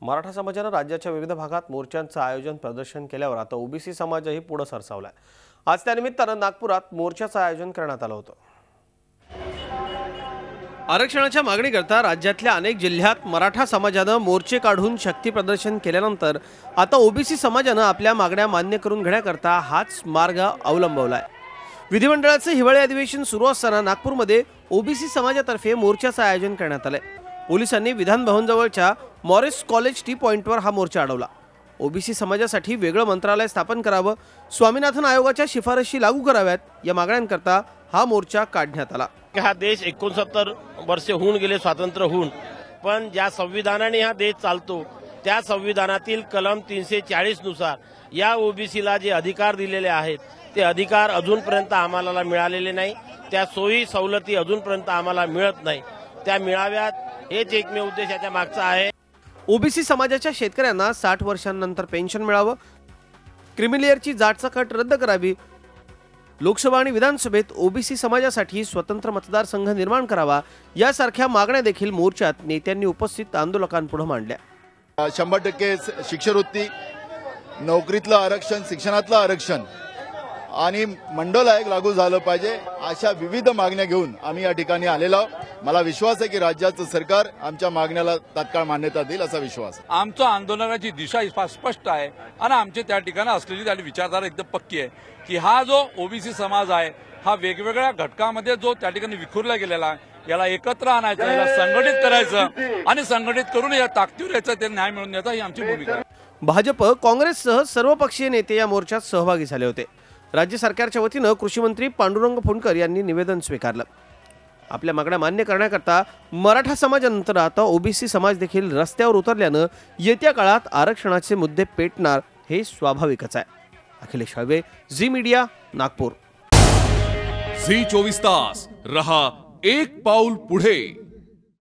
मराठा समाजाने राज्याच्या विविध भागात मोर्चांचं आयोजन प्रदर्शन केल्यावर आता ओबीसी समाजही पुढे सरसावलाय। आज त्यानिमित्तानं नागपुरात मोर्चाचं आयोजन करण्यात आलं होतं। आरक्षणाच्या मागणीकरता राज्यातल्या अनेक जिल्ह्यात मराठा समाजाने मोर्चे काढून शक्ती प्रदर्शन केल्यानंतर आता ओबीसी समाजाने आपल्या मागण्या मान्य करून घेण्याकरता हाच मार्ग अवलंबवलाय। विधिमंडळाचे हिवाळी अधिवेशन सुरू असताना नागपूरमध्ये ओबीसी समाजातर्फे मोर्चाचं आयोजन करण्यात आले। पोलिसांनी विधान भवन जवळच्या मॉरिस कॉलेज टी पॉइंटवर हा मोर्चा अडवला। ओबीसी समाजासाठी वेगळं मंत्रालय स्थापन करावं, स्वामीनाथन आयोगाच्या शिफारशी लागू कराव्यात या मागण्यांकरता हा मोर्चा काढण्यात आला। हा देश 69 वर्षे होऊन गेले स्वातंत्र्य होऊन, पण ज्या संविधानाने हा देश चालतो त्या संविधानातील कलम 340 नुसार या ओबीसीला जे अधिकार दिलेले आहेत ते अधिकार अजूनपर्यंत आम्हाला मिळालेले नाही। त्या सोयी सवलती अजूनपर्यंत आम्हाला मिळत नाही, त्या मिळाव्यात हेच एकमेव उद्देश याच्या मागचा आहे। ओबीसी समाजाच्या शेतकऱ्यांना 60 वर्षांनंतर पेन्शन मिळावं, क्रिमिलेअरची जाटचा कट रद्द करावी, लोकसभा आणि विधानसभेत ओबीसी समाजासाठी स्वतंत्र मतदारसंघ निर्माण करावा यासारख्या मागण्या देखील मोर्चात नेत्यांनी उपस्थित आंदोलकांपुढे मांडल्या। 100% शिष्यवृत्ती, नोकरीतलं आरक्षण, शिक्षणातलं आरक्षण आणि मंडल आयोग लागू झालं पाहिजे अशा विविध मागण्या घेऊन आम्ही या ठिकाणी आलेलो आहोत। मला विश्वास आहे की राज्याचं सरकार आमच्या मागण्याला तात्काळ मान्यता देईल असा विश्वास आहे। आमचं आंदोलनाची दिशा स्पष्ट आहे आणि आमच्या त्या ठिकाणी असलेली त्याची विचारधारा एकदम पक्की आहे की हा जो ओबीसी समाज आहे हा वेगवेगळ्या घटकामध्ये जो त्या ठिकाणी विखुरला गेलेला आहे याला एकत्र आणायचं, याला संघटित करायचं आणि संघटित करून या ताकदीवर याचा ते न्याय मिळवून द्यायचा ही आमची भूमिका आहे। भाजप, काँग्रेससह सर्वपक्षीय नेते या मोर्चात सहभागी झाले होते। राज्य सरकारच्या वतीनं कृषी मंत्री पांडुरंग फुंडकर यांनी निवेदन स्वीकारलं। आपल्या मागण्या मान्य करण्याकरता मराठा समाजानंतर आता ओबीसी समाज देखील रस्त्यावर उतरल्यानं येत्या काळात आरक्षणाचे मुद्दे पेटणार हे स्वाभाविकच आहे। Akhilesh Halwe, Zee Media, Nagpur. Zee 24 तास रहा एक पाऊल पुढे।